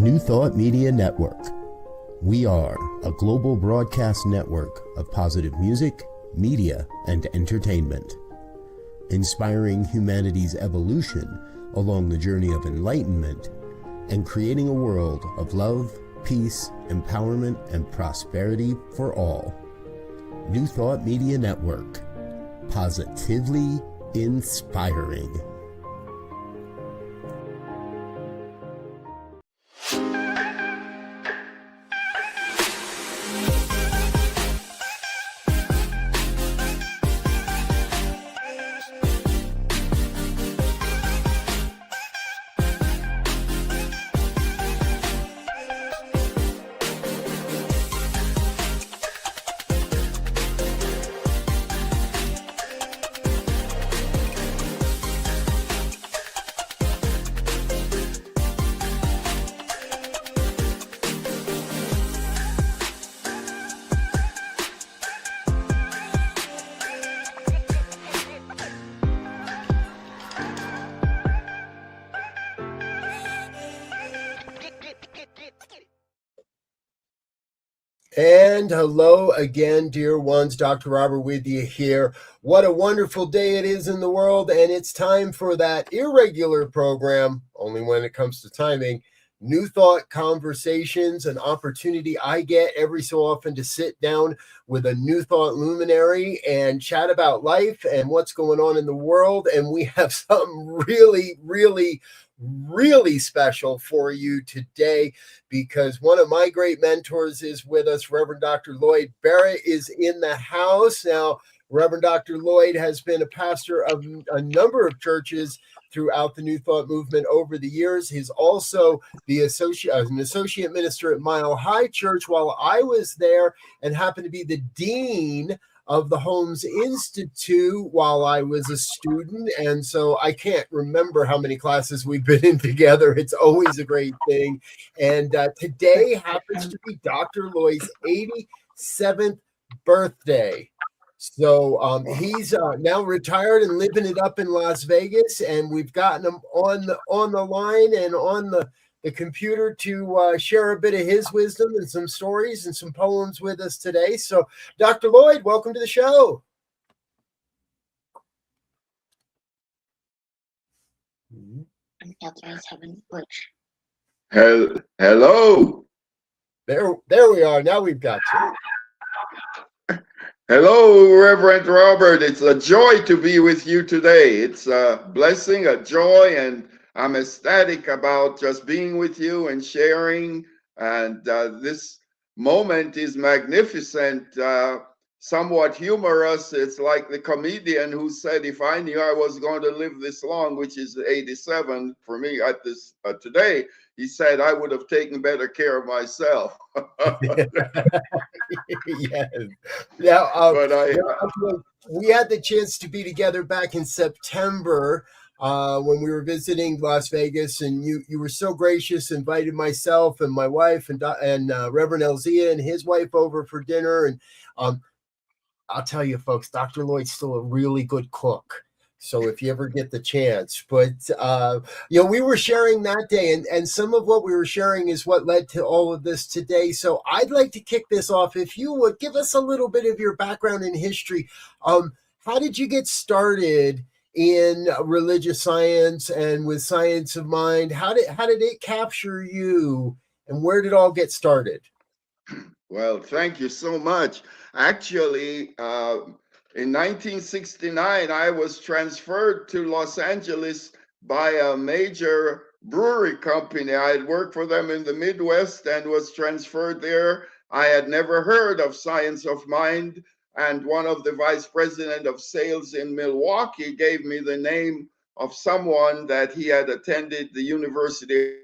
New Thought Media Network. We are a global broadcast network of positive music, media, and entertainment, inspiring humanity's evolution along the journey of enlightenment and creating a world of love, peace, empowerment, and prosperity for all. New Thought Media Network. Positively inspiring. And hello again, dear ones. Dr. Robert with you here. What a wonderful day it is in the world, and it's time for that irregular program, only when it comes to timing, New Thought Conversations, an opportunity I get every so often to sit down with a New Thought luminary and chat about life and what's going on in the world. And we have something really special for you today, because one of my great mentors is with us. Reverend Dr. Lloyd Barrett is in the house. Now, Reverend Dr. Lloyd has been a pastor of a number of churches throughout the New Thought movement over the years. He's also an associate minister at Mile High Church while I was there, and happened to be the dean of the Holmes Institute while I was a student. And so I can't remember how many classes we've been in together. It's always a great thing. And today happens to be Dr. Lloyd's 87th birthday. So he's now retired and living it up in Las Vegas, and we've gotten him on the line and on the computer to share a bit of his wisdom and some stories and some poems with us today. So, Dr. Lloyd, welcome to the show. Hello. There we are. Now we've got you. Hello, Reverend Robert. It's a joy to be with you today. It's a blessing, a joy, and I'm ecstatic about just being with you and sharing. And this moment is magnificent, somewhat humorous. It's like the comedian who said, if I knew I was going to live this long, which is 87 for me at this today, he said, I would have taken better care of myself. Yes. Now, we had the chance to be together back in September when we were visiting Las Vegas, and you were so gracious, invited myself and my wife and Reverend Elzia and his wife over for dinner. And I'll tell you, folks, Dr. Lloyd's still a really good cook. So if you ever get the chance, but we were sharing that day, and some of what we were sharing is what led to all of this today. So I'd like to kick this off. If you would give us a little bit of your background in history. How did you get started in religious science and with science of mind? How did it capture you, and where did it all get started? Well, thank you so much. Actually, in 1969, I was transferred to Los Angeles by a major brewery company. I had worked for them in the Midwest and was transferred there. I had never heard of Science of Mind, and one of the vice president of sales in Milwaukee gave me the name of someone that he had attended the University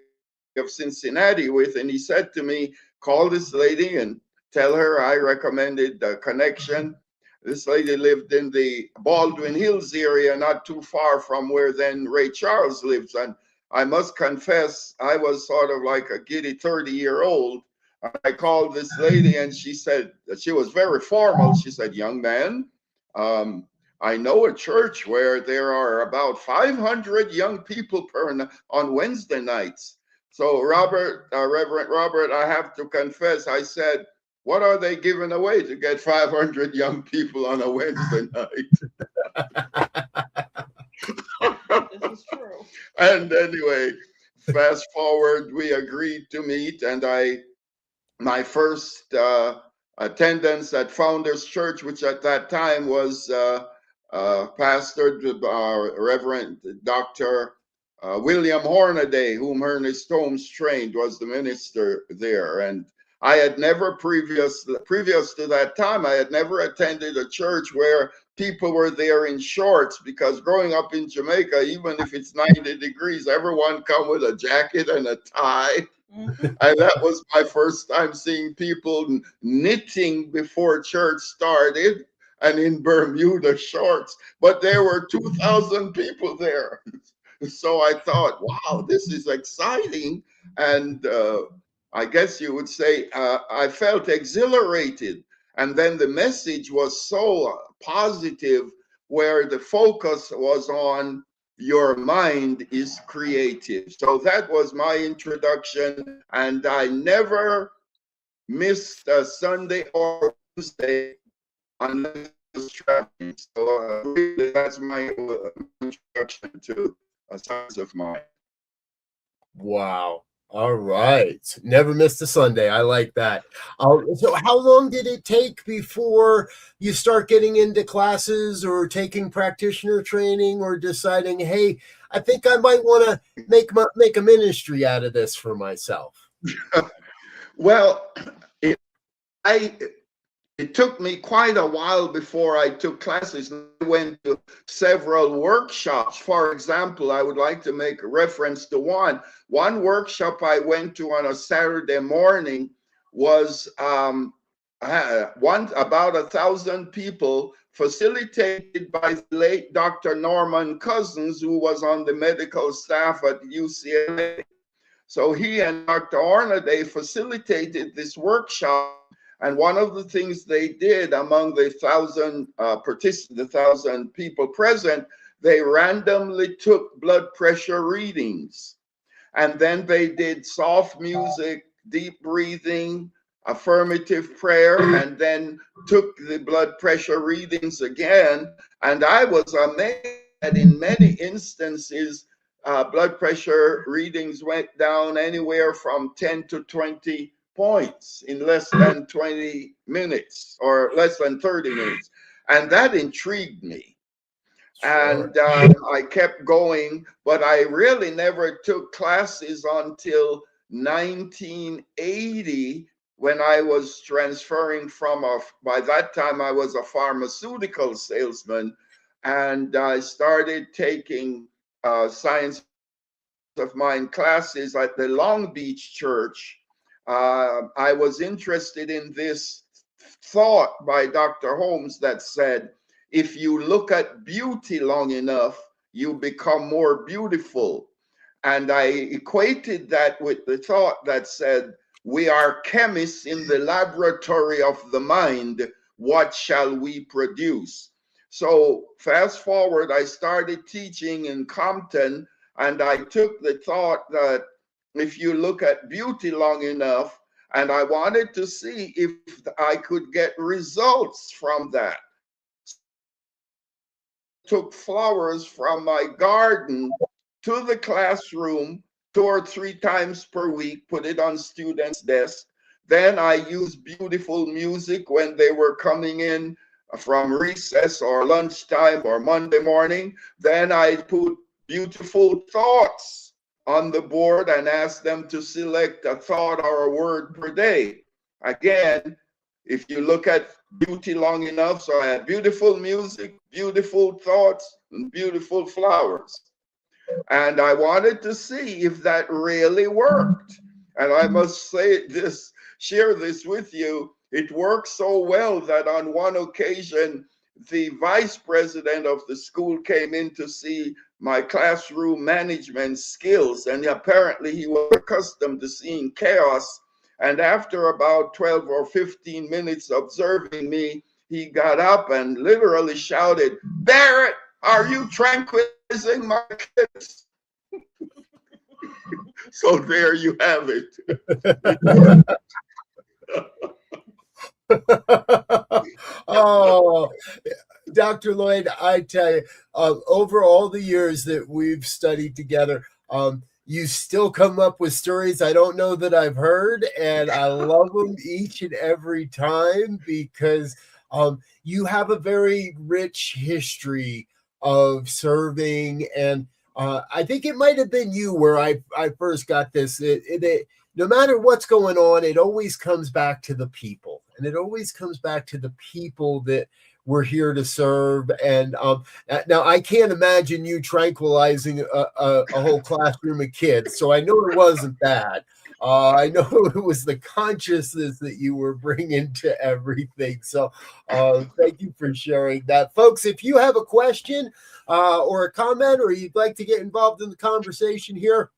of Cincinnati with, and he said to me, call this lady and tell her I recommended the connection. This lady lived in the Baldwin Hills area, not too far from where then Ray Charles lives. And I must confess, I was sort of like a giddy 30-year-old. I called this lady, and she said, she was very formal. She said, young man, I know a church where there are about 500 young people on Wednesday nights. So Reverend Robert, I have to confess, I said, what are they giving away to get 500 young people on a Wednesday night? This is true. And anyway, fast forward, we agreed to meet, and my first attendance at Founders Church, which at that time was pastored by Reverend Dr. William Hornaday, whom Ernest Holmes trained, was the minister there. And I had never previous to that time, I had never attended a church where people were there in shorts, because growing up in Jamaica, even if it's 90 degrees, everyone come with a jacket and a tie. Mm-hmm. And that was my first time seeing people knitting before church started and in Bermuda shorts. But there were 2,000 people there. So I thought, wow, this is exciting. And I guess you would say I felt exhilarated. And then the message was so positive, where the focus was on your mind is creative. So that was my introduction, and I never missed a Sunday or Tuesday unless it was traveling. So really, that's my introduction to Science of Mind. Wow. All right. Never missed a Sunday. I like that. So how long did it take before you start getting into classes or taking practitioner training or deciding, hey, I think I might want to make a ministry out of this for myself? Well, it took me quite a while before I took classes. I went to several workshops. For example, I would like to make a reference to one. One workshop I went to on a Saturday morning was about 1,000 people, facilitated by the late Dr. Norman Cousins, who was on the medical staff at UCLA. So he and Dr. Hornaday facilitated this workshop. And one of the things they did among the 1,000 people present, they randomly took blood pressure readings. And then they did soft music, deep breathing, affirmative prayer, and then took the blood pressure readings again. And I was amazed that in many instances, blood pressure readings went down anywhere from 10 to 20 points in less than 20 minutes or less than 30 minutes. And that intrigued me. Sure. And I kept going, but I really never took classes until 1980, when I was transferring from by that time I was a pharmaceutical salesman, and I started taking Science of Mind classes at the Long Beach Church. I was interested in this thought by Dr. Holmes that said, if you look at beauty long enough, you become more beautiful. And I equated that with the thought that said, we are chemists in the laboratory of the mind. What shall we produce? So fast forward, I started teaching in Compton, and I took the thought that if you look at beauty long enough, and I wanted to see if I could get results from that. Took flowers from my garden to the classroom 2 or 3 times per week, put it on students' desks. Then I used beautiful music when they were coming in from recess or lunchtime or Monday morning. Then I put beautiful thoughts on the board and asked them to select a thought or a word per day. Again, if you look at beauty long enough, so I had beautiful music, beautiful thoughts, and beautiful flowers. And I wanted to see if that really worked. And I must say this, share this with you. It worked so well that on one occasion, the vice president of the school came in to see my classroom management skills. And apparently he was accustomed to seeing chaos. And after about 12 or 15 minutes observing me, he got up and literally shouted, "Barrett, are you tranquilizing my kids?" So there you have it. Oh, Dr. Lloyd, I tell you, over all the years that we've studied together, you still come up with stories I don't know that I've heard, and I love them each and every time because you have a very rich history of serving. And I think it might have been you where I first got this. No matter what's going on, it always comes back to the people, and it always comes back to the people that we're here to serve. And now I can't imagine you tranquilizing a whole classroom of kids, so I know it wasn't that. I know it was the consciousness that you were bringing to everything. So thank you for sharing that. Folks, if you have a question or a comment, or you'd like to get involved in the conversation here,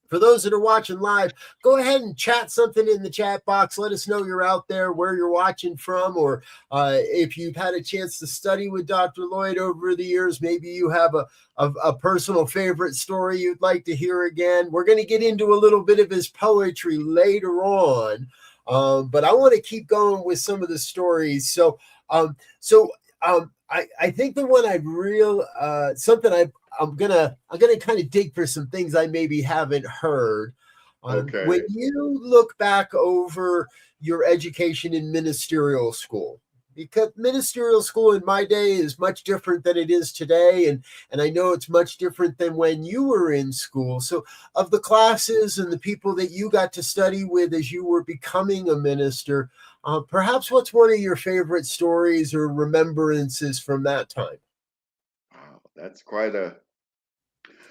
for those that are watching live, go ahead and chat something in the chat box. Let us know you're out there, where you're watching from, or if you've had a chance to study with Dr. Lloyd over the years, maybe you have a personal favorite story you'd like to hear again. We're going to get into a little bit of his poetry later on, but I want to keep going with some of the stories. So I think the one I'm gonna kind of dig for some things I maybe haven't heard. Okay. When you look back over your education in ministerial school, because ministerial school in my day is much different than it is today, and I know it's much different than when you were in school. So, of the classes and the people that you got to study with as you were becoming a minister, perhaps what's one of your favorite stories or remembrances from that time? Wow, that's quite a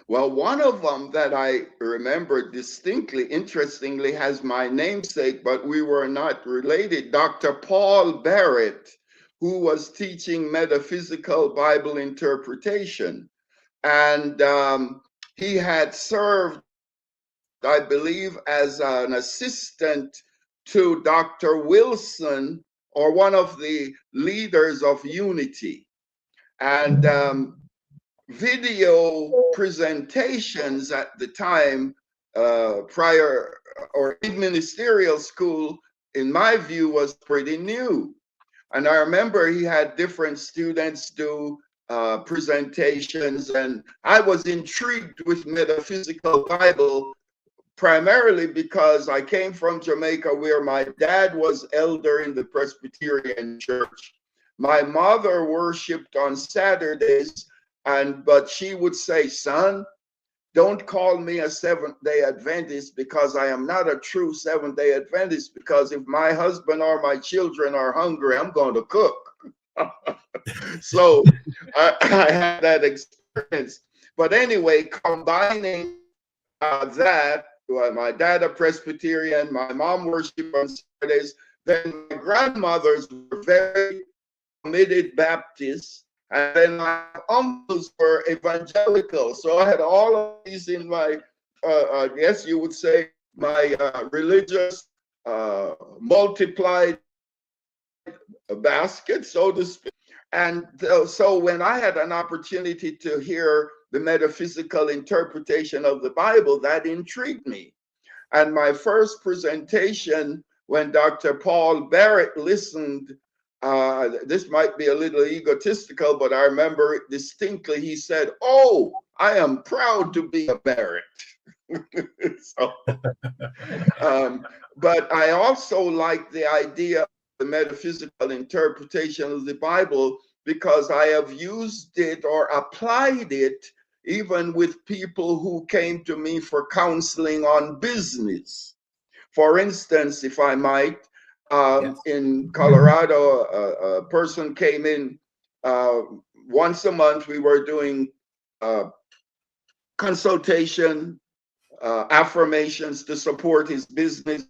well, one of them that I remember distinctly, interestingly, has my namesake, but we were not related. Dr. Paul Barrett, who was teaching metaphysical Bible interpretation. And he had served, I believe, as an assistant to Dr. Wilson, or one of the leaders of Unity. And video presentations at the time, prior or in ministerial school, in my view, was pretty new. And I remember he had different students do presentations, and I was intrigued with metaphysical Bible primarily because I came from Jamaica, where my dad was elder in the Presbyterian church. My mother worshiped on Saturdays, but she would say, "Son, don't call me a Seventh-day Adventist, because I am not a true Seventh-day Adventist, because if my husband or my children are hungry, I'm going to cook." So I had that experience. But anyway, combining that, well, my dad a Presbyterian, my mom worshiped on Saturdays, then my grandmothers were very committed Baptists, and then my uncles were evangelical. So I had all of these in my, I guess you would say, my religious multiplied basket, so to speak. And so when I had an opportunity to hear the metaphysical interpretation of the Bible, that intrigued me. And my first presentation, when Dr. Paul Barrett listened, this might be a little egotistical, but I remember it distinctly. He said, "Oh, I am proud to be a Barrett." So, but I also like the idea of the metaphysical interpretation of the Bible, because I have used it or applied it even with people who came to me for counseling on business. For instance, if I might, Yes. in Colorado, a person came in once a month. We were doing consultation, affirmations to support his business.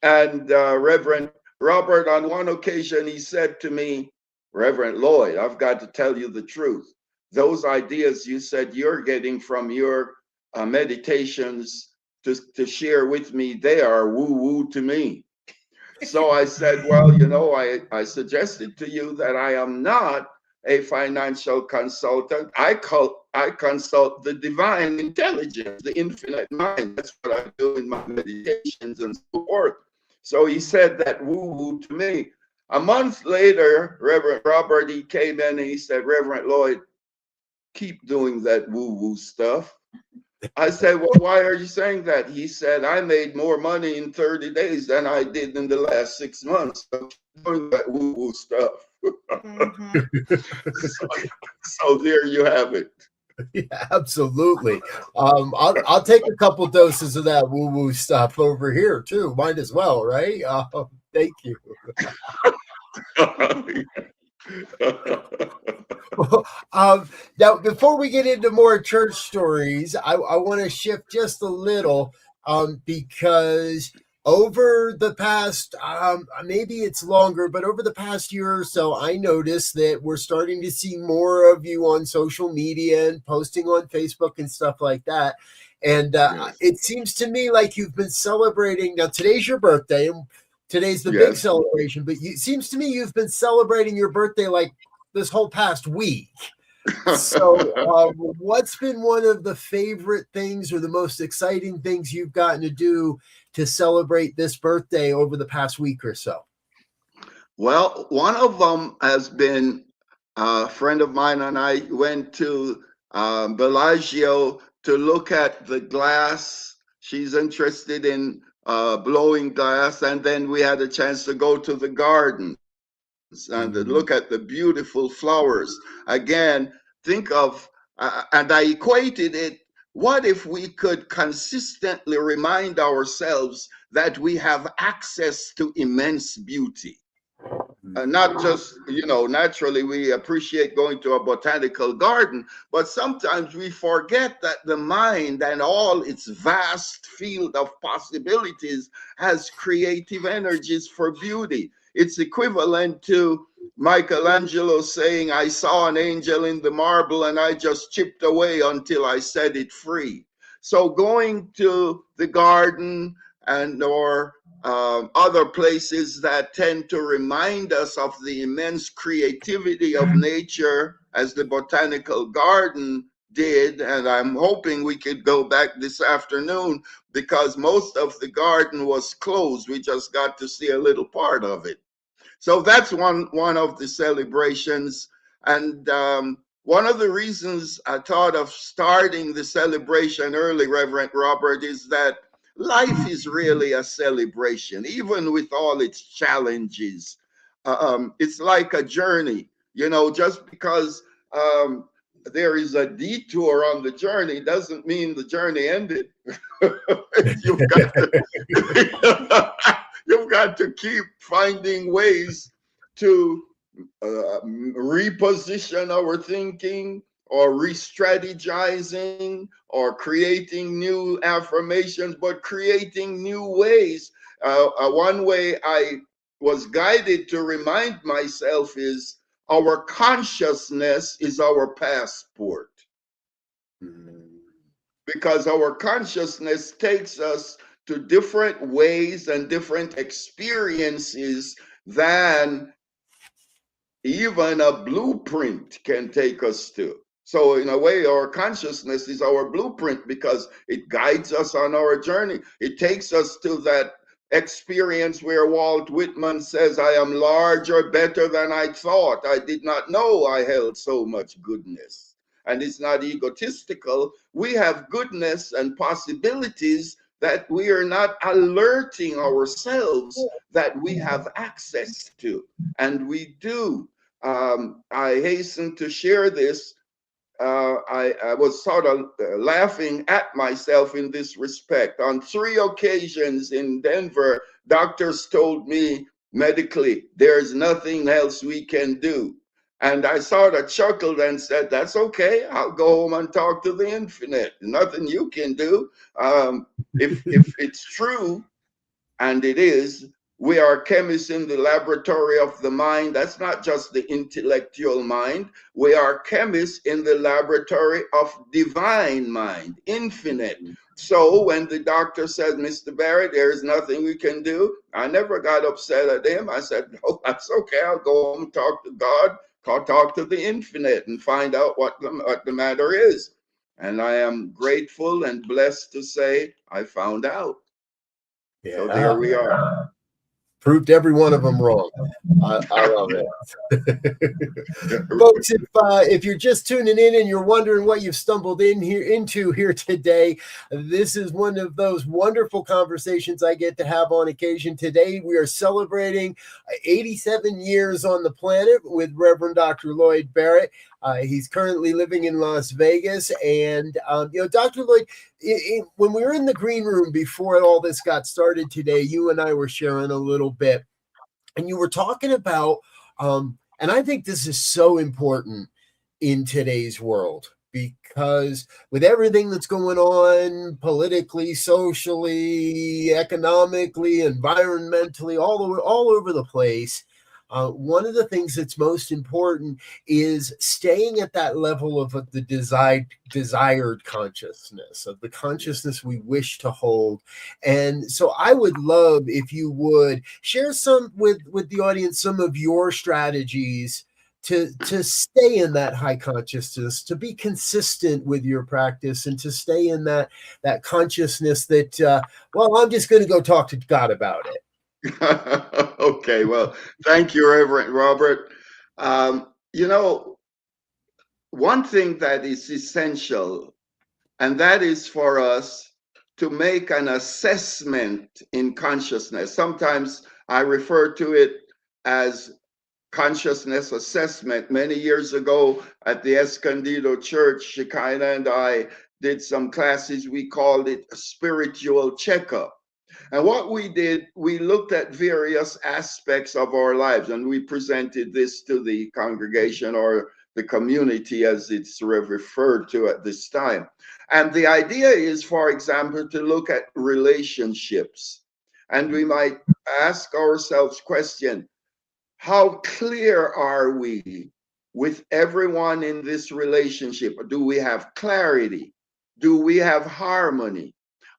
And Reverend Robert, on one occasion, he said to me, "Reverend Lloyd, I've got to tell you the truth. Those ideas you said you're getting from your meditations to share with me, they are woo-woo to me." So I said, "Well, you know, I suggested to you that I am not a financial consultant. I I consult the divine intelligence, the infinite mind. That's what I do in my meditations and so forth. So he said that woo-woo to me. A month later, Reverend Robert, he came in and he said, Reverend Lloyd, keep doing that woo-woo stuff. I said, well, why are you saying that? He said, I made more money in 30 days than I did in the last 6 months. So keep doing that woo-woo stuff. So there you have it. Yeah, absolutely. I'll take a couple doses of that woo-woo stuff over here too. Might as well, right? Thank you. Now, before we get into more church stories, I want to shift just a little because over the past, maybe it's longer, but over the past year or so, I noticed that we're starting to see more of you on social media and posting on Facebook and stuff like that. And Yes. it seems to me like you've been celebrating. Now, today's your birthday, and today's the big Yes. celebration, but it seems to me you've been celebrating your birthday like this whole past week. So, what's been one of the favorite things or the most exciting things you've gotten to do to celebrate this birthday over the past week or so? Well, one of them has been a friend of mine and I went to Bellagio to look at the glass. She's interested in blowing glass. And then we had a chance to go to the gardens and to look at the beautiful flowers. Again, think of, and I equated it, what if we could consistently remind ourselves that we have access to immense beauty? Not just, naturally we appreciate going to a botanical garden, but sometimes we forget that the mind and all its vast field of possibilities has creative energies for beauty. It's equivalent to Michelangelo saying, I saw an angel in the marble and I just chipped away until I set it free. So going to the garden or other places that tend to remind us of the immense creativity of nature, as the botanical garden did. And I'm hoping we could go back this afternoon because most of the garden was closed. We just got to see a little part of it. So that's one of the celebrations. And one of the reasons I thought of starting the celebration early, Reverend Robert, is that life is really a celebration, even with all its challenges. It's like a journey, just because there is a detour on the journey doesn't mean the journey ended. You've got to, you've got to keep finding ways to reposition our thinking or re-strategizing or creating new affirmations, but creating new ways. One way I was guided to remind myself is our consciousness is our passport. Because our consciousness takes us to different ways and different experiences than even a blueprint can take us to. So in a way, our consciousness is our blueprint because it guides us on our journey. It takes us to that experience where Walt Whitman says, I am larger, better than I thought. I did not know I held so much goodness. And it's not egotistical. We have goodness and possibilities that we are not alerting ourselves that we have access to. And we do. I hasten to share this. I was sort of laughing at myself in this respect. On 3 occasions in Denver, doctors told me medically, there's nothing else we can do. And I sort of chuckled and said, that's okay. I'll go home and talk to the infinite. Nothing you can do. If it's true, and it is, we are chemists in the laboratory of the mind. That's not just the intellectual mind. We are chemists in the laboratory of divine mind, infinite. So when the doctor said, Mr. Barrett, there is nothing we can do, I never got upset at him. I said, no, that's okay. I'll go home and talk to God. talk to the infinite and find out what the matter is. And I am grateful and blessed to say I found out. So there Yeah. we are. Proved every one of them wrong. I love it. Folks, if you're just tuning in and you're wondering what you've stumbled into here today, this is one of those wonderful conversations I get to have on occasion. Today we are celebrating 87 years on the planet with Reverend Dr. Lloyd Barrett. He's currently living in Las Vegas, and Dr. Lloyd, when we were in the green room before all this got started today, you and I were sharing a little bit, and you were talking about, and I think this is so important in today's world, because with everything that's going on politically, socially, economically, environmentally, all over the place, one of the things that's most important is staying at that level of the desired consciousness, of the consciousness we wish to hold. And so I would love if you would share some with the audience, some of your strategies to stay in that high consciousness, to be consistent with your practice, and to stay in that consciousness that well, I'm just going to go talk to God about it. Okay, well, thank you, Reverend Robert. One thing that is essential, and that is for us to make an assessment in consciousness. Sometimes I refer to it as consciousness assessment. Many years ago at the Escondido Church, Shekinah and I did some classes. We called it a spiritual checkup. And what we did, we looked at various aspects of our lives, and we presented this to the congregation, or the community as it's referred to at this time. And the idea is, for example, to look at relationships. And we might ask ourselves question, how clear are we with everyone in this relationship? Do we have clarity? Do we have harmony?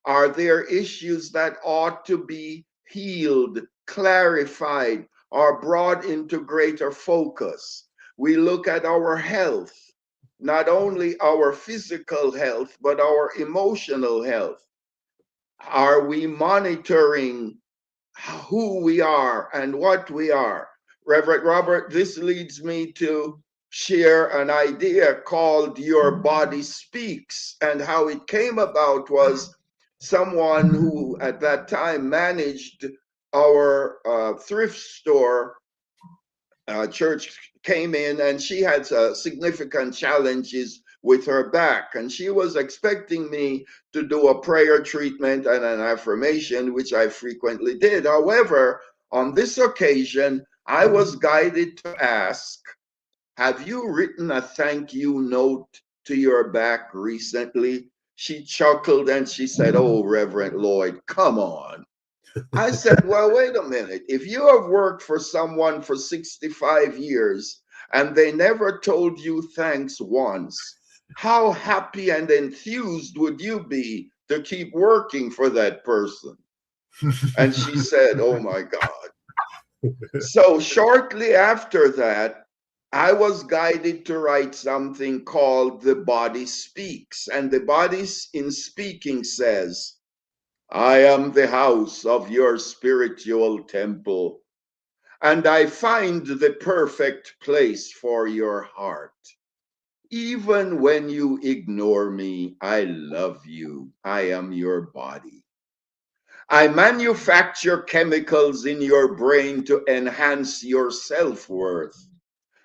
Are there issues that ought to be healed, clarified, or brought into greater focus? We look at our health, not only our physical health, but our emotional health. Are we monitoring who we are and what we are? Reverend Robert, this leads me to share an idea called Your Body Speaks. And how it came about was someone who at that time managed our thrift store church came in, and she had significant challenges with her back, and she was expecting me to do a prayer treatment and an affirmation, which I frequently did. However, on this occasion, I was guided to ask, have you written a thank you note to your back recently? She chuckled and she said, oh, Reverend Lloyd, come on. I said, well, wait a minute. If you have worked for someone for 65 years and they never told you thanks once, how happy and enthused would you be to keep working for that person? And she said, oh my God. So shortly after that, I was guided to write something called The Body Speaks. And the body in speaking says, I am the house of your spiritual temple, and I find the perfect place for your heart. Even when you ignore me, I love you. I am your body. I manufacture chemicals in your brain to enhance your self-worth.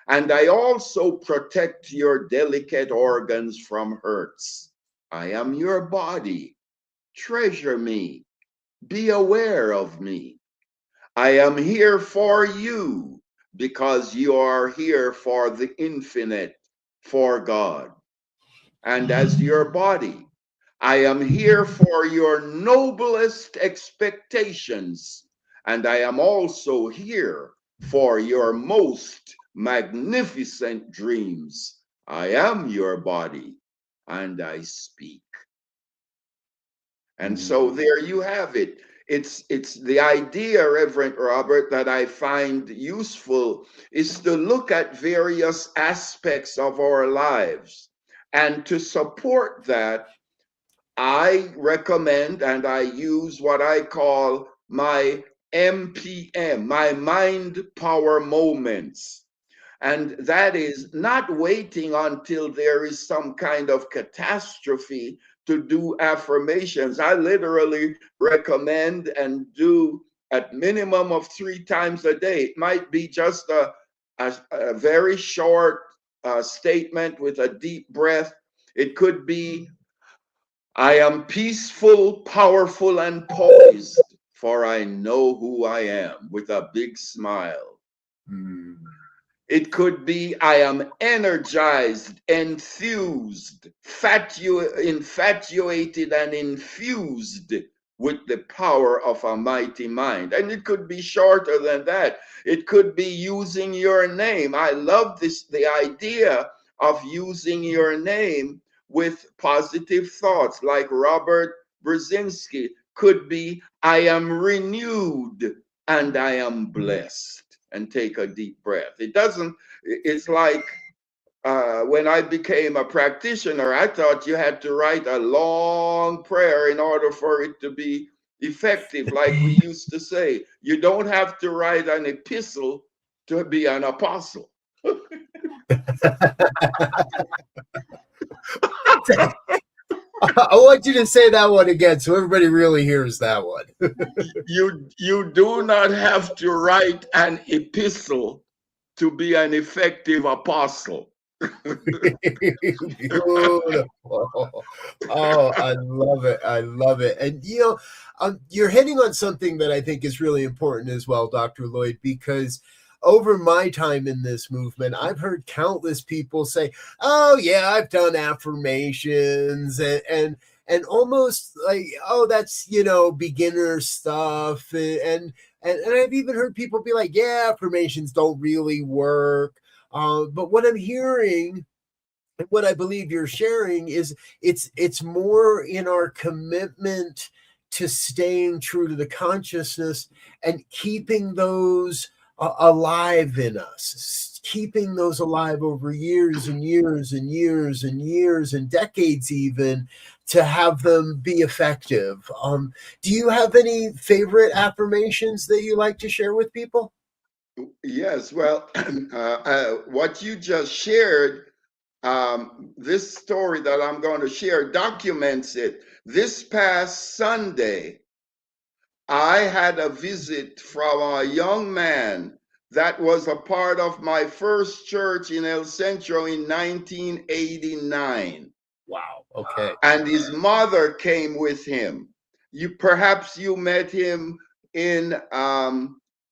And I also protect your delicate organs from hurts. I am your body. Treasure me. Be aware of me. I am here for you because you are here for the infinite, for God. And as your body, I am here for your noblest expectations. And I am also here for your most magnificent dreams. I am your body and I speak. And so there you have it. it's the idea, Reverend Robert, that I find useful is to look at various aspects of our lives. And to support that, I recommend and I use what I call my MPM, my mind power moments. And that is not waiting until there is some kind of catastrophe to do affirmations. I literally recommend and do at minimum of 3 times a day. It might be just a very short statement with a deep breath. It could be, I am peaceful, powerful, and poised, for I know who I am, with a big smile. Mm. It could be, I am energized, enthused, infatuated, and infused with the power of a mighty mind. And it could be shorter than that. It could be using your name. I love this, the idea of using your name with positive thoughts, like Robert Brzezinski. Could be, I am renewed and I am blessed. And take a deep breath. It's like when I became a practitioner, I thought you had to write a long prayer in order for it to be effective. Like we used to say, you don't have to write an epistle to be an apostle. I want you to say that one again so everybody really hears that one. You do not have to write an epistle to be an effective apostle. Beautiful. Oh, I love it. I love it. And you're hitting on something that I think is really important as well, Dr. Lloyd, because over my time in this movement, I've heard countless people say, "Oh yeah, I've done affirmations," and almost like, "Oh, that's beginner stuff," and I've even heard people be like, "Yeah, affirmations don't really work." But what I'm hearing, what I believe you're sharing, is it's more in our commitment to staying true to the consciousness and keeping those alive in us, keeping those alive over years and years and years and years and decades, even to have them be effective. Do you have any favorite affirmations that you like to share with people? Yes, well, what you just shared, this story that I'm going to share documents it. This past Sunday, I had a visit from a young man that was a part of my first church in El Centro in 1989. Wow. Okay. And his mother came with him. Perhaps you met him in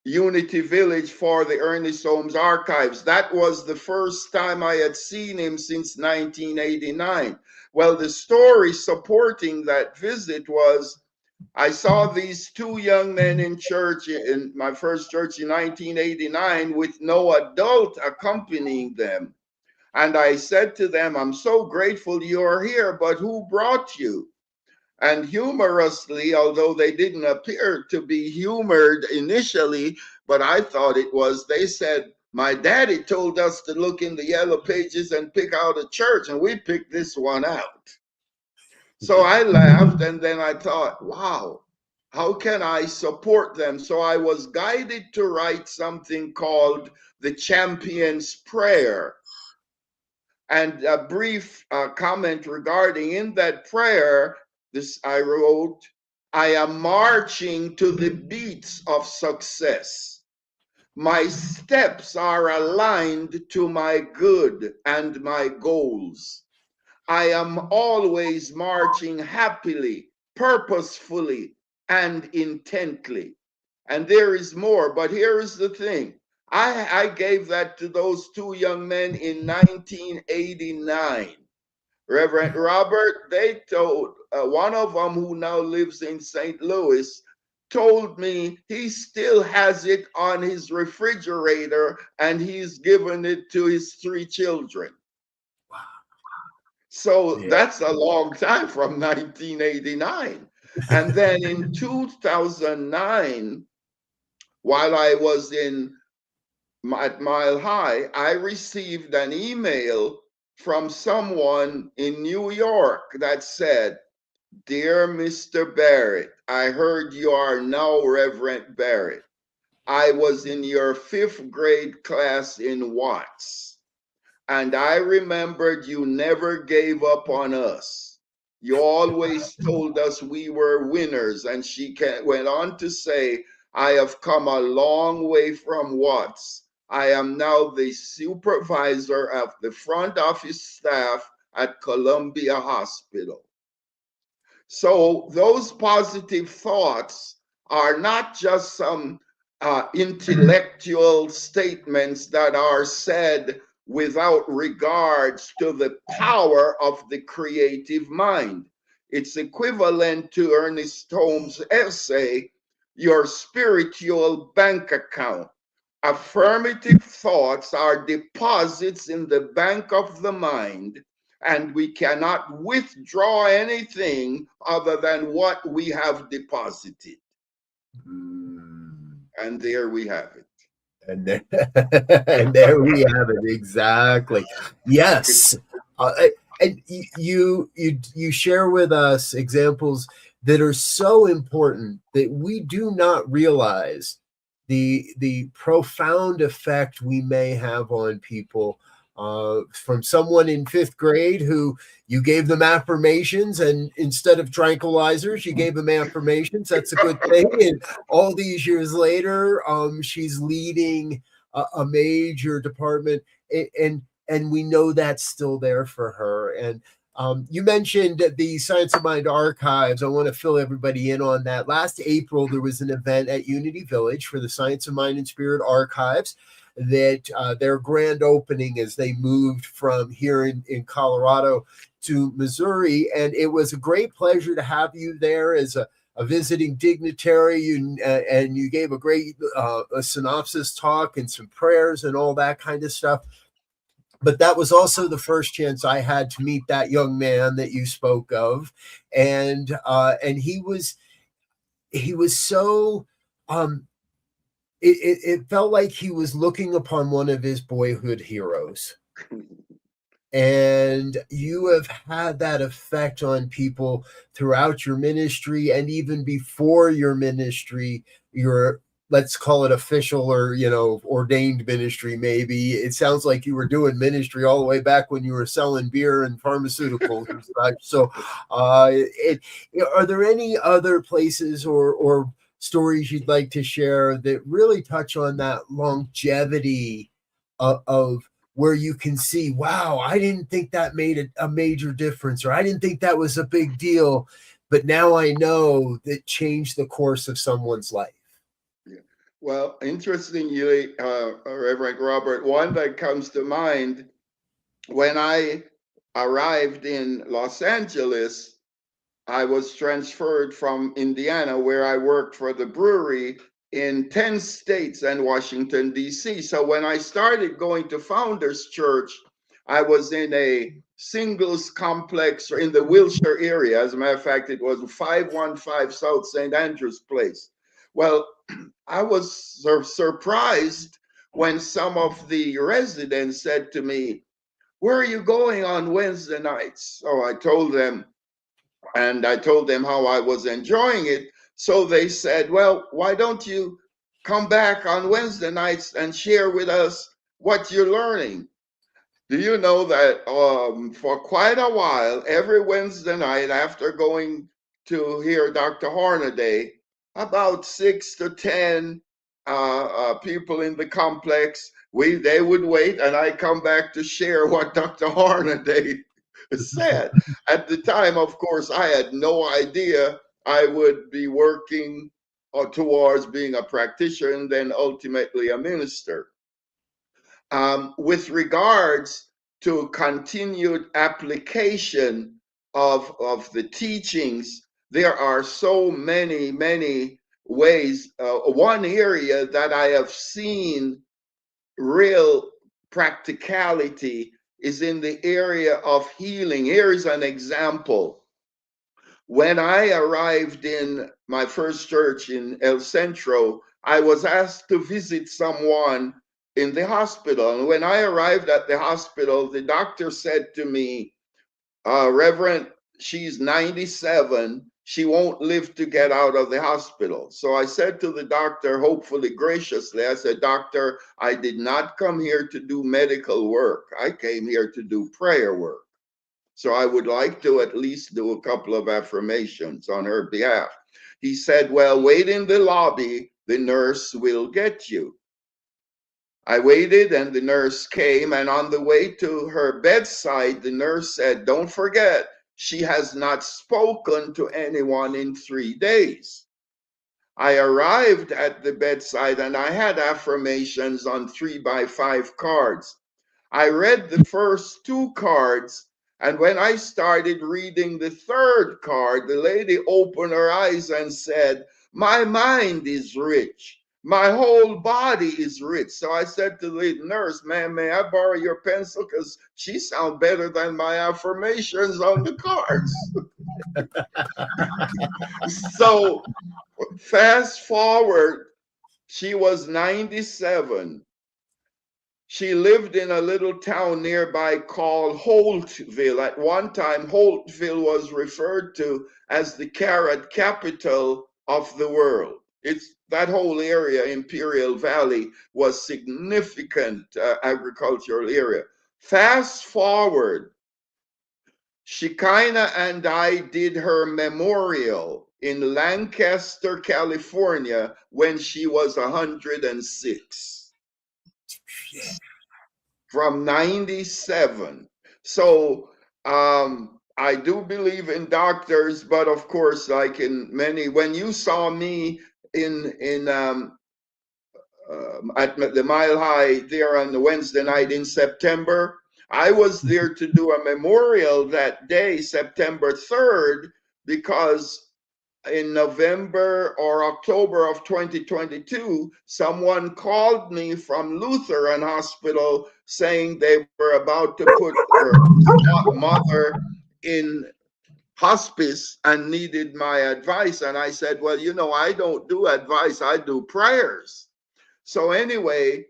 Unity Village for the Ernest Holmes Archives. That was the first time I had seen him since 1989. Well, the story supporting that visit was, I saw these 2 young men in church, in my first church in 1989, with no adult accompanying them. And I said to them, I'm so grateful you're here, but who brought you? And humorously, although they didn't appear to be humored initially, but I thought it was, they said, my daddy told us to look in the yellow pages and pick out a church, and we picked this one out. So I laughed, and then I thought, wow, how can I support them? So I was guided to write something called the Champion's Prayer. And a brief comment regarding, in that prayer, this I wrote, I am marching to the beats of success. My steps are aligned to my good and my goals. I am always marching happily, purposefully, and intently. And there is more, but here is the thing. I gave that to those 2 young men in 1989. Reverend Robert, they told, one of them who now lives in St. Louis, told me he still has it on his refrigerator and he's given it to his 3 children. So Yeah. that's a long time from 1989. And then in 2009, while I was at Mile High, I received an email from someone in New York that said, "Dear Mr. Barrett, I heard you are now Reverend Barrett. I was in your 5th grade class in Watts, and I remembered you never gave up on us. You always told us we were winners." And she went on to say, "I have come a long way from Watts. I am now the supervisor of the front office staff at Columbia Hospital." So those positive thoughts are not just some intellectual statements that are said without regards to the power of the creative mind. It's equivalent to Ernest Holmes' essay, "Your Spiritual Bank Account." Affirmative thoughts are deposits in the bank of the mind, and we cannot withdraw anything other than what we have deposited. Mm. And there we have it. And there, and there we have it. Exactly. Yes. Uh, and you share with us examples that are so important that we do not realize the profound effect we may have on people. From someone in 5th grade who you gave them affirmations, and instead of tranquilizers, you gave them affirmations. That's a good thing. And all these years later, she's leading a major department, and we know that's still there for her. And you mentioned the Science of Mind archives. I want to fill everybody in on that. Last April, there was an event at Unity Village for the Science of Mind and Spirit archives, that their grand opening as they moved from here in Colorado to Missouri. And it was a great pleasure to have you there as a visiting dignitary, and you gave a great a synopsis talk and some prayers and all that kind of stuff. But that was also the first chance I had to meet that young man that you spoke of, and he was so it felt like he was looking upon one of his boyhood heroes. And you have had that effect on people throughout your ministry, and even before your ministry, your, let's call it official or ordained ministry. Maybe it sounds like you were doing ministry all the way back when you were selling beer and pharmaceuticals and such. So are there any other places or stories you'd like to share that really touch on that longevity of where you can see, wow, I didn't think that made a major difference, or I didn't think that was a big deal, but now I know that changed the course of someone's life? Yeah. Well, interestingly, Reverend Robert, one that comes to mind, when I arrived in Los Angeles, I was transferred from Indiana, where I worked for the brewery, in 10 states and Washington, D.C. So when I started going to Founders Church, I was in a singles complex in the Wilshire area. As a matter of fact, it was 515 South St. Andrews Place. Well, I was surprised when some of the residents said to me, "Where are you going on Wednesday nights?" So I told them, and I told them how I was enjoying it. So they said, "Well, why don't you come back on Wednesday nights and share with us what you're learning?" Do you know that for quite a while, every Wednesday night after going to hear Dr. Hornaday, about 6 to 10 people in the complex, they would wait, and I come back to share what Dr. Hornaday said. At the time, of course, I had no idea I would be working towards being a practitioner and then ultimately a minister. With regards to continued application of the teachings, there are so many ways. One area that I have seen real practicality is in the area of healing. Here is an example. When I arrived in my first church in El Centro, I was asked to visit someone in the hospital. And when I arrived at the hospital, the doctor said to me, Reverend, she's 97. She won't live to get out of the hospital. So I said to the doctor, hopefully graciously, I said, Doctor, I did not come here to do medical work. I came here to do prayer work. So I would like to at least do a couple of affirmations on her behalf. He said, well, wait in the lobby. The nurse will get you. I waited and the nurse came, and on the way to her bedside, the nurse said, don't forget, she has not spoken to anyone in 3 days. I arrived at the bedside and I had affirmations on 3x5 cards. I read the first 2 cards, and when I started reading the 3rd card, the lady opened her eyes and said, my mind is rich. My whole body is rich. So I said to the nurse, man, may I borrow your pencil? Because she sounds better than my affirmations on the cards. So fast forward, she was 97. She lived in a little town nearby called Holtville. At one time, Holtville was referred to as the carrot capital of the world. It's that whole area, Imperial Valley, was significant agricultural area. Fast forward, Shekinah and I did her memorial in Lancaster, California, when she was 106. From 97. So I do believe in doctors, but of course, like in many, when you saw me at the Mile High there on the Wednesday night in September, I was there to do a memorial that day, September 3rd, because in November or October of 2022, someone called me from Lutheran Hospital saying they were about to put their mother in hospice and needed my advice. And I said, well, you know, I don't do advice, I do prayers. So anyway,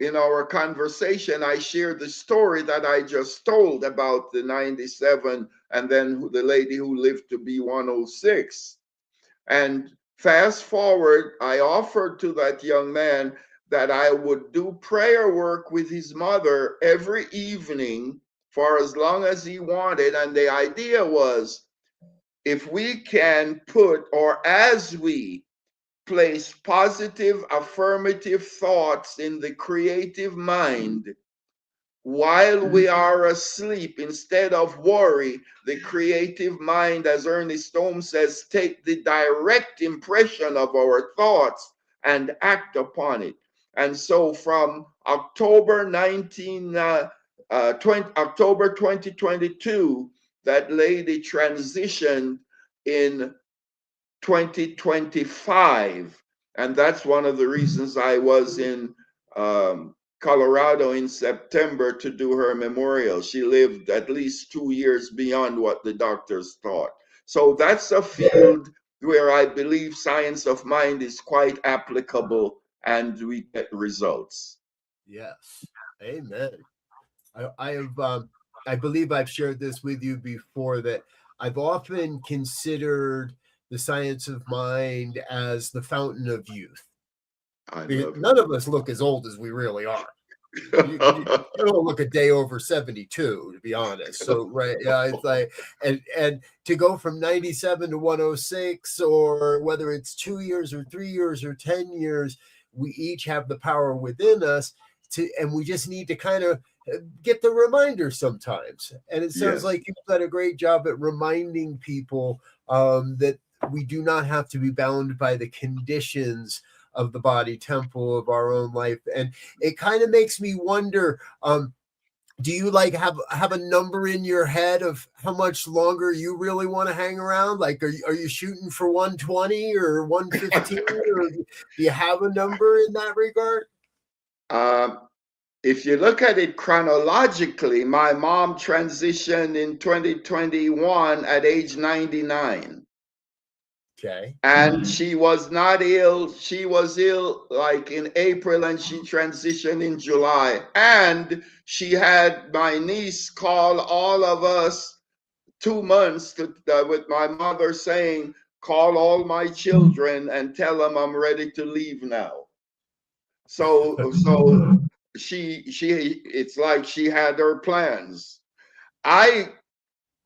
in our conversation, I shared the story that I just told about the 97 and then the lady who lived to be 106. And fast forward, I offered to that young man that I would do prayer work with his mother every evening for as long as he wanted. And the idea was, if we can put, or as we place positive, affirmative thoughts in the creative mind, while we are asleep, instead of worry, the creative mind, as Ernest Holmes says, take the direct impression of our thoughts and act upon it. And so from October 2022, that lady transitioned in 2025. And that's one of the reasons I was in Colorado in September to do her memorial. She lived at least 2 years beyond what the doctors thought. So that's a field where I believe science of mind is quite applicable and we get results. Yes. Amen. I have, I believe I've shared this with you before, that I've often considered the science of mind as the fountain of youth. None of us look as old as we really are. You don't look a day over 72, to be honest. So right, yeah, it's like, and to go from 97 to 106, or whether it's 2 years or 3 years or 10 years, we each have the power within us to, and we just need to kind of get the reminder sometimes. And it sounds like you've done a great job at reminding people that we do not have to be bound by the conditions of the body temple of our own life. And it kind of makes me wonder, do you like have a number in your head of how much longer you really want to hang around? Like, are you shooting for 120 or 115, or do you have a number in that regard? if you look at it chronologically, my mom transitioned in 2021 at age 99. Okay. And she was not ill. She was ill like in April and she transitioned in July. And she had my niece call all of us 2 months with my mother saying, call all my children and tell them I'm ready to leave now. So she it's like she had her plans. I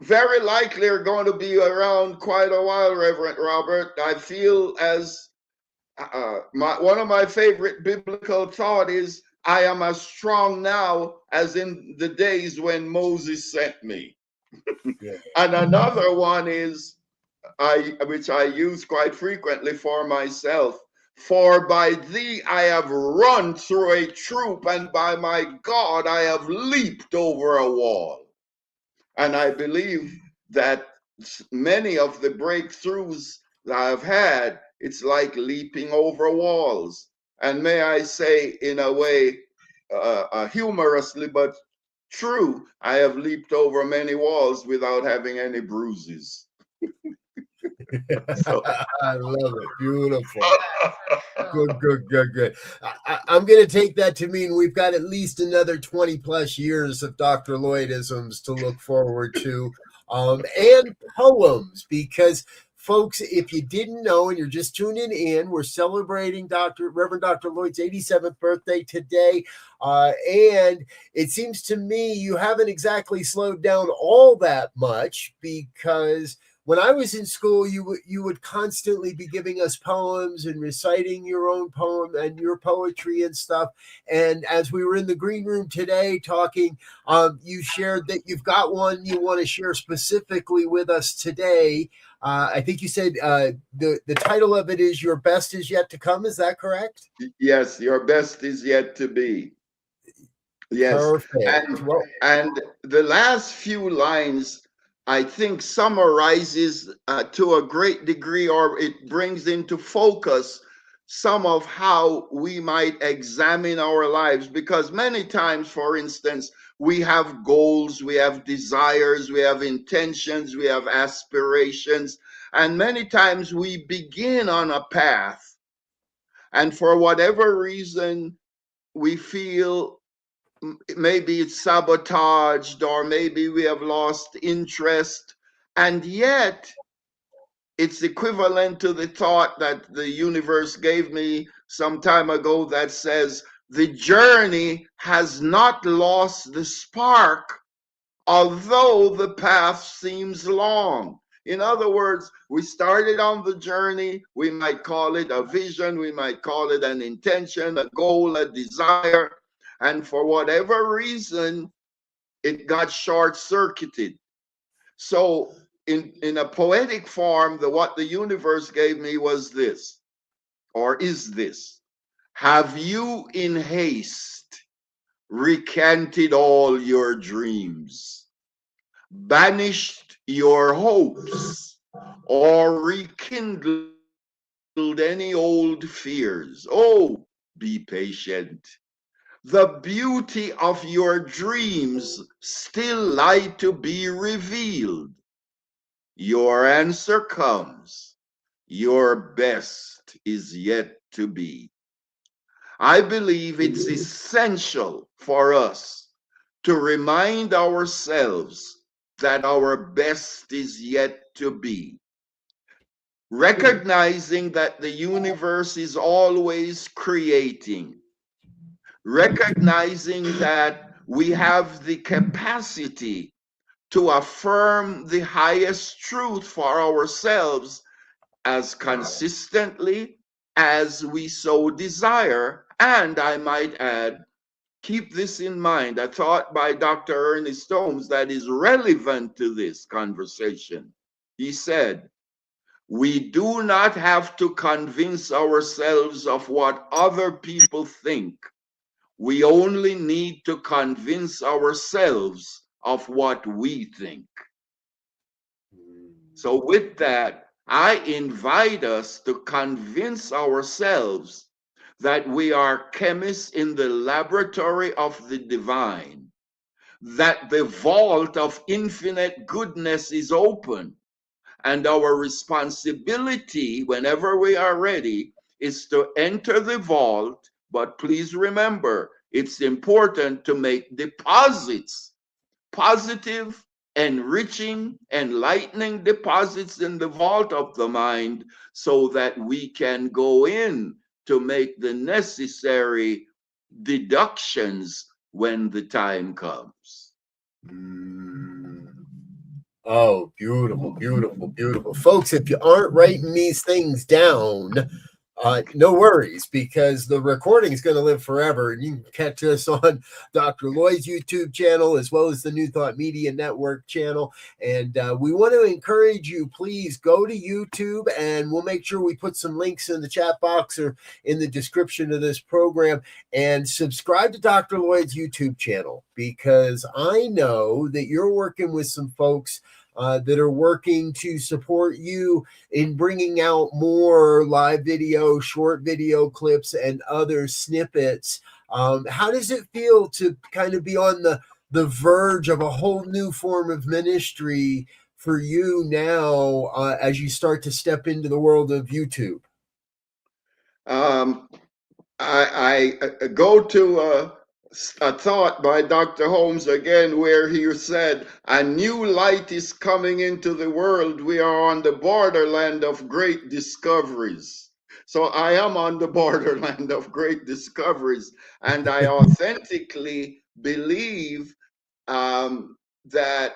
very likely are going to be around quite a while, Reverend Robert. I feel as one of my favorite biblical thought is, I am as strong now as in the days when Moses sent me. Yeah. And another one is, which I use quite frequently for myself. For by thee I have run through a troop, and by my God I have leaped over a wall. And I believe that many of the breakthroughs that I've had, it's like leaping over walls. And may I say, in a way, humorously but true, I have leaped over many walls without having any bruises. So, I love it. Beautiful. Good, good, good, good. I'm going to take that to mean we've got at least another 20 plus years of Dr. Lloydisms to look forward to, and poems, because folks, if you didn't know and you're just tuning in, we're celebrating Reverend Dr. Lloyd's 87th birthday today. And it seems to me you haven't exactly slowed down all that much, because when I was in school, you would constantly be giving us poems and reciting your own poem and your poetry and stuff. And as we were in the green room today talking, you shared that you've got one you want to share specifically with us today. I think you said the title of it is "Your Best Is Yet to Come." Is that correct? yes, your best is yet to be. Yes. Perfect. And Well, and the last few lines, I think, summarizes to a great degree, or it brings into focus some of how we might examine our lives. Because many times, for instance, we have goals, we have desires, we have intentions, we have aspirations, and many times we begin on a path, and for whatever reason, we feel maybe it's sabotaged, or maybe we have lost interest. And yet, it's equivalent to the thought that the universe gave me some time ago that says, the journey has not lost the spark, although the path seems long. In other words, we started on the journey. We might call it a vision, we might call it an intention, a goal, a desire. And for whatever reason, it got short circuited. So, in a poetic form, what the universe gave me was this, or is this: have you in haste recanted all your dreams, banished your hopes, or rekindled any old fears? Oh, be patient. The beauty of your dreams still lie to be revealed. Your answer comes. Your best is yet to be. I believe it's essential for us to remind ourselves that our best is yet to be. Recognizing that the universe is always creating, recognizing that we have the capacity to affirm the highest truth for ourselves as consistently as we so desire. And I might add, keep this in mind, a thought by Dr. Ernest Holmes that is relevant to this conversation. He said, we do not have to convince ourselves of what other people think. We only need to convince ourselves of what we think. So, with that, I invite us to convince ourselves that we are chemists in the laboratory of the divine, that the vault of infinite goodness is open, and our responsibility, whenever we are ready, is to enter the vault. But please remember, it's important to make deposits, positive, enriching, enlightening deposits in the vault of the mind, so that we can go in to make the necessary deductions when the time comes. Oh, beautiful, beautiful, beautiful. Folks, if you aren't writing these things down, no worries, because the recording is going to live forever. And you can catch us on Dr. Lloyd's YouTube channel, as well as the New Thought Media Network channel. And we want to encourage you, please go to YouTube, and we'll make sure we put some links in the chat box or in the description of this program, and subscribe to Dr. Lloyd's YouTube channel, because I know that you're working with some folks that are working to support you in bringing out more live video, short video clips, and other snippets. How does it feel to kind of be on the verge of a whole new form of ministry for you now, as you start to step into the world of YouTube? I go to a thought by Dr. Holmes again, where he said, "A new light is coming into the world. We are on the borderland of great discoveries." So I am on the borderland of great discoveries, and I authentically believe that,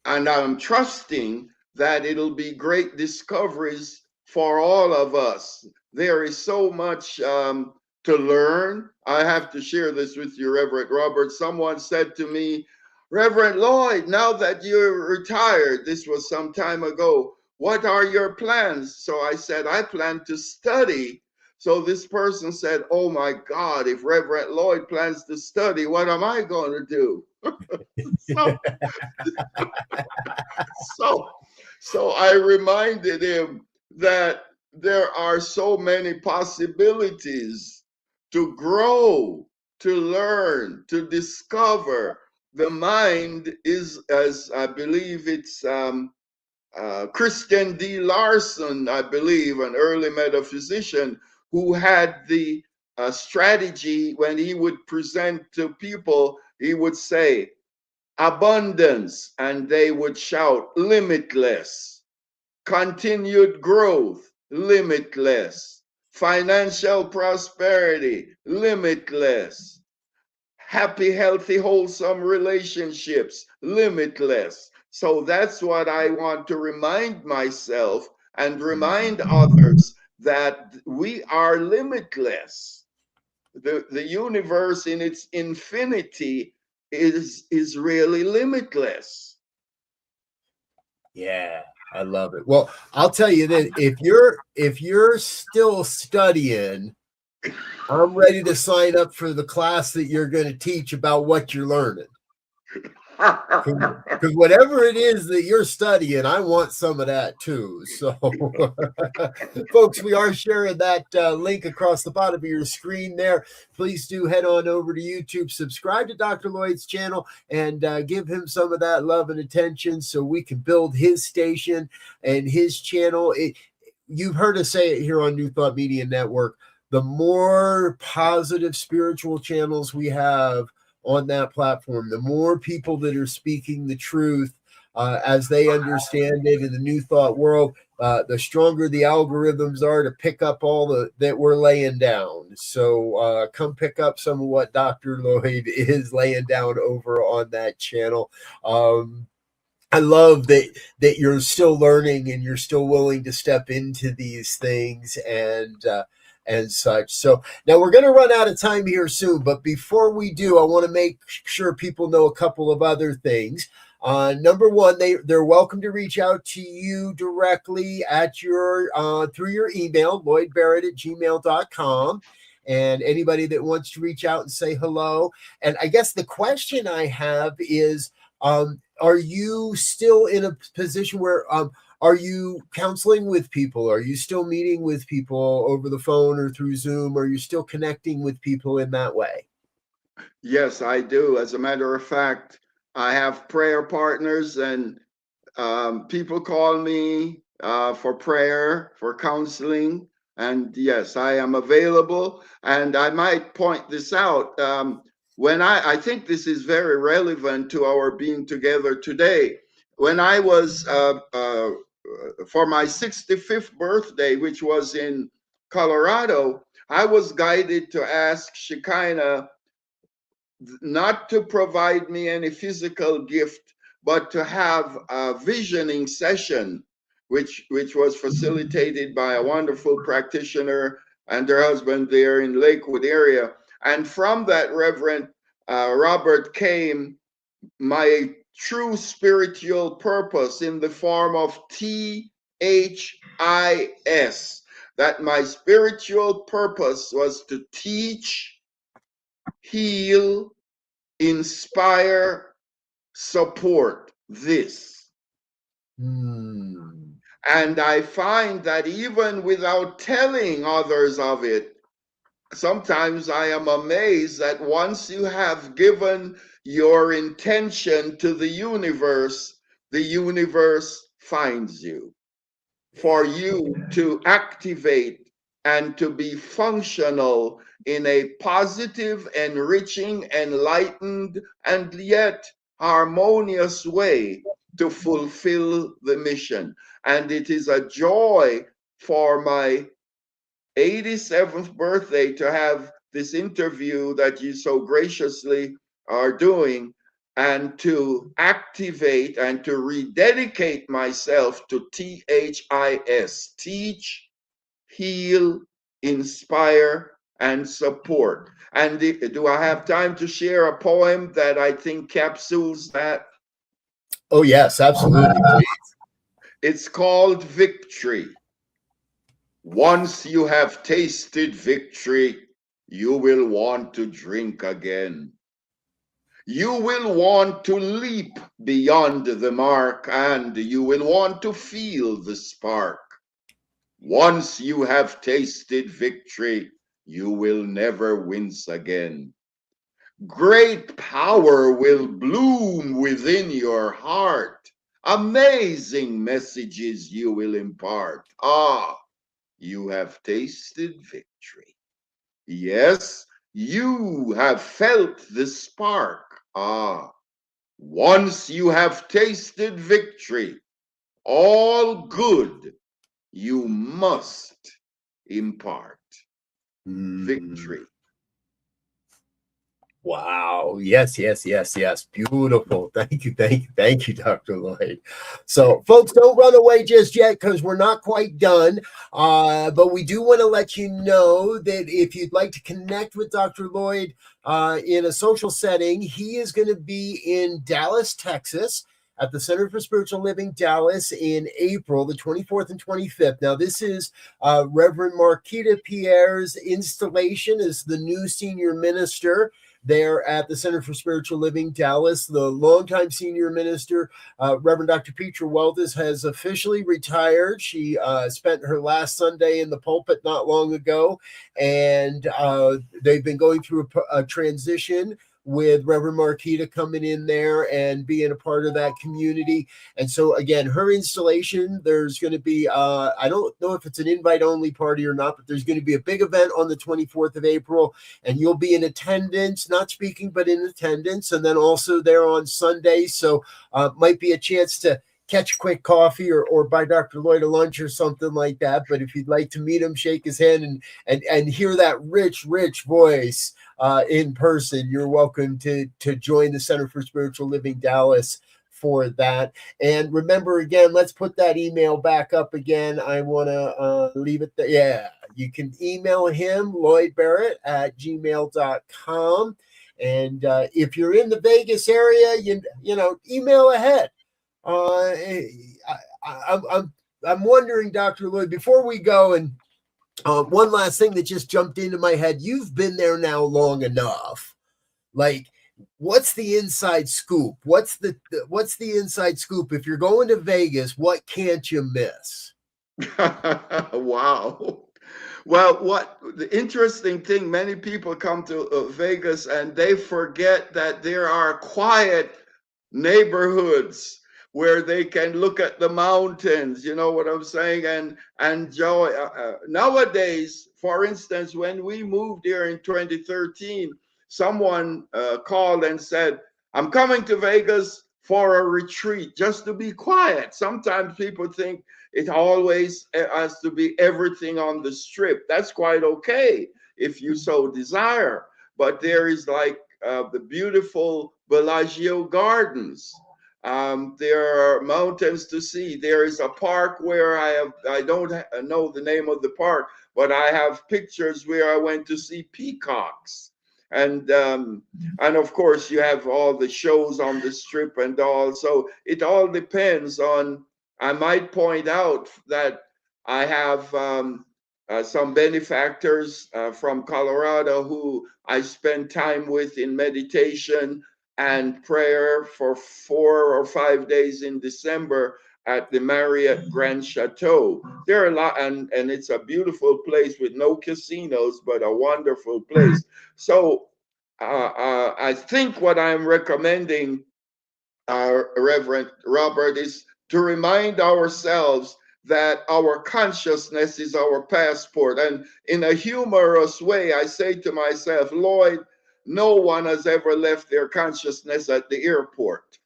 and I'm trusting that it'll be great discoveries for all of us. There is so much to learn. I have to share this with you, Reverend Robert. Someone said to me, "Reverend Lloyd, now that you're retired," this was some time ago, "what are your plans?" So I said, "I plan to study." So this person said, "Oh my God, if Reverend Lloyd plans to study, what am I going to do?" so, so I reminded him that there are so many possibilities to grow, to learn, to discover. The mind is, as I believe it's Christian D. Larson, I believe, an early metaphysician, who had the strategy when he would present to people, he would say, "Abundance," and they would shout, "Limitless." "Continued growth," "Limitless." "Financial prosperity," "Limitless." "Happy, healthy, wholesome relationships," "Limitless." So that's what I want to remind myself and remind others, that we are limitless. The universe in its infinity is really limitless. Yeah, I love it. Well, I'll tell you that if you're still studying, I'm ready to sign up for the class that you're going to teach about what you're learning. Because whatever it is that you're studying, I want some of that too. So, folks, we are sharing that link across the bottom of your screen there. Please do head on over to YouTube, subscribe to Dr. Lloyd's channel, and give him some of that love and attention, so we can build his station and his channel. You've heard us say it here on New Thought Media Network. The more positive spiritual channels we have on that platform, the more people that are speaking the truth as they understand it in the New Thought world, the stronger the algorithms are to pick up all that we're laying down. So come pick up some of what Dr. Lloyd is laying down over on that channel. I love that you're still learning and you're still willing to step into these things and such. So now we're going to run out of time here soon, but before we do, I want to make sure people know a couple of other things. Number one, they're welcome to reach out to you directly at your through your email, lloydbarrett@gmail.com. And anybody that wants to reach out and say hello. And I guess the question I have is, are you still in a position where are you counseling with people? Are you still meeting with people over the phone or through Zoom? Are you still connecting with people in that way? Yes, I do. As a matter of fact, I have prayer partners, and people call me for prayer, for counseling. And yes, I am available. And I might point this out. I think this is very relevant to our being together today. When I was, for my 65th birthday, which was in Colorado, I was guided to ask Shekinah not to provide me any physical gift, but to have a visioning session, which was facilitated by a wonderful practitioner and her husband there in Lakewood area. And from that, Reverend Robert, came my true spiritual purpose in the form of THIS, that my spiritual purpose was to teach, heal, inspire, support this. And I find that even without telling others of it, sometimes I am amazed that once you have given your intention to the universe finds you for you to activate and to be functional in a positive, enriching, enlightened, and yet harmonious way to fulfill the mission. And it is a joy for my 87th birthday to have this interview that you so graciously are doing, and to activate and to rededicate myself to THIS, teach, heal, inspire, and support. And do I have time to share a poem that I think capsules that? Oh, yes, absolutely. It's called Victory. Once you have tasted victory, you will want to drink again. You will want to leap beyond the mark, and you will want to feel the spark. Once you have tasted victory, you will never wince again. Great power will bloom within your heart. Amazing messages you will impart. Ah, you have tasted victory. Yes, you have felt the spark. Ah, once you have tasted victory, all good you must impart. Victory. Wow. Yes, yes, yes, yes. Beautiful. Thank you, thank you, thank you, Dr. Lloyd. So, folks, don't run away just yet because we're not quite done. But we do want to let you know that if you'd like to connect with Dr. Lloyd in a social setting, he is going to be in Dallas, Texas, at the Center for Spiritual Living Dallas in April, the 24th and 25th. Now, this is Reverend Marquita Pierre's installation as the new senior minister there at the Center for Spiritual Living Dallas. The longtime senior minister, Reverend Dr. Petra Weldes, has officially retired. She spent her last Sunday in the pulpit not long ago, and they've been going through a transition with Reverend Marquita coming in there and being a part of that community. And so again, her installation, there's going to be, I don't know if it's an invite only party or not, but there's going to be a big event on the 24th of April, and you'll be in attendance, not speaking, but in attendance. And then also there on Sunday. So might be a chance to catch a quick coffee or buy Dr. Lloyd a lunch or something like that. But if you'd like to meet him, shake his hand and hear that rich voice in person, you're welcome to join the Center for Spiritual Living Dallas for that. And remember, again, let's put that email back up again. I want to leave it there. Yeah, you can email him, lloydbarrett@gmail.com. And if you're in the Vegas area, you know, email ahead. I'm wondering, Dr. Lloyd, before we go, and one last thing that just jumped into my head. You've been there now long enough. Like, what's the inside scoop? What's the inside scoop? If you're going to Vegas, what can't you miss? Wow. Well, what the interesting thing, many people come to Vegas and they forget that there are quiet neighborhoods where they can look at the mountains, you know what I'm saying, and enjoy. Nowadays, for instance, when we moved here in 2013, someone called and said, I'm coming to Vegas for a retreat just to be quiet. Sometimes people think it always has to be everything on the strip. That's quite okay if you so desire. But there is like the beautiful Bellagio Gardens. There are mountains to see. There is a park where I don't know the name of the park, but I have pictures where I went to see peacocks. And of course you have all the shows on the strip and all. So it all depends on. I might point out that I have some benefactors from Colorado who I spend time with in meditation and prayer for 4 or 5 days in December at the Marriott Grand Chateau. There are a lot, and it's a beautiful place with no casinos, but a wonderful place. So I think what I'm recommending, Reverend Robert, is to remind ourselves that our consciousness is our passport. And in a humorous way, I say to myself, Lloyd, no one has ever left their consciousness at the airport.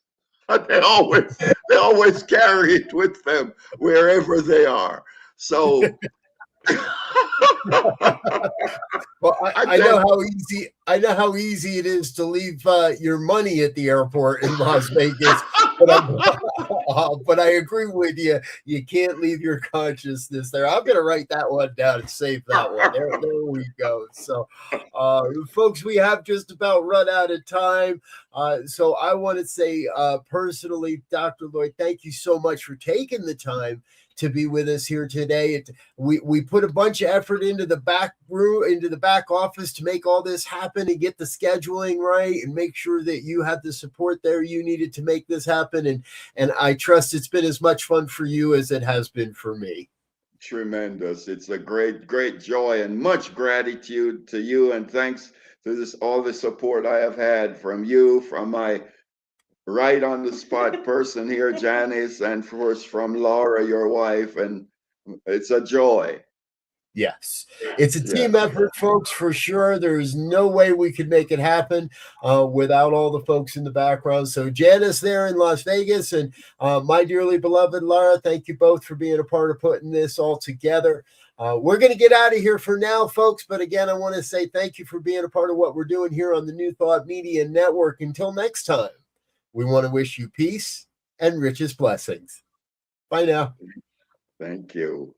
They always carry it with them wherever they are. So Well, I know how easy it is to leave your money at the airport in Las Vegas, but I agree with you. You can't leave your consciousness there. I'm going to write that one down and save that one. There we go. So, folks, we have just about run out of time. So I want to say personally, Dr. Lloyd, thank you so much for taking the time to be with us here today. We put a bunch of effort into the back room, into the back office to make all this happen and get the scheduling right and make sure that you had the support there you needed to make this happen. And I trust it's been as much fun for you as it has been for me. Tremendous. It's a great joy and much gratitude to you. And thanks to all the support I have had from you, from my right on the spot person here, Janice, and of course from Laura, your wife. And it's a joy. Yes, it's a team effort, folks, for sure. There's no way we could make it happen without all the folks in the background. So Janice there in Las Vegas and my dearly beloved Laura, thank you both for being a part of putting this all together. We're going to get out of here for now, folks. But again, I want to say thank you for being a part of what we're doing here on the New Thought Media Network. Until next time, we want to wish you peace and richest blessings. Bye now. Thank you.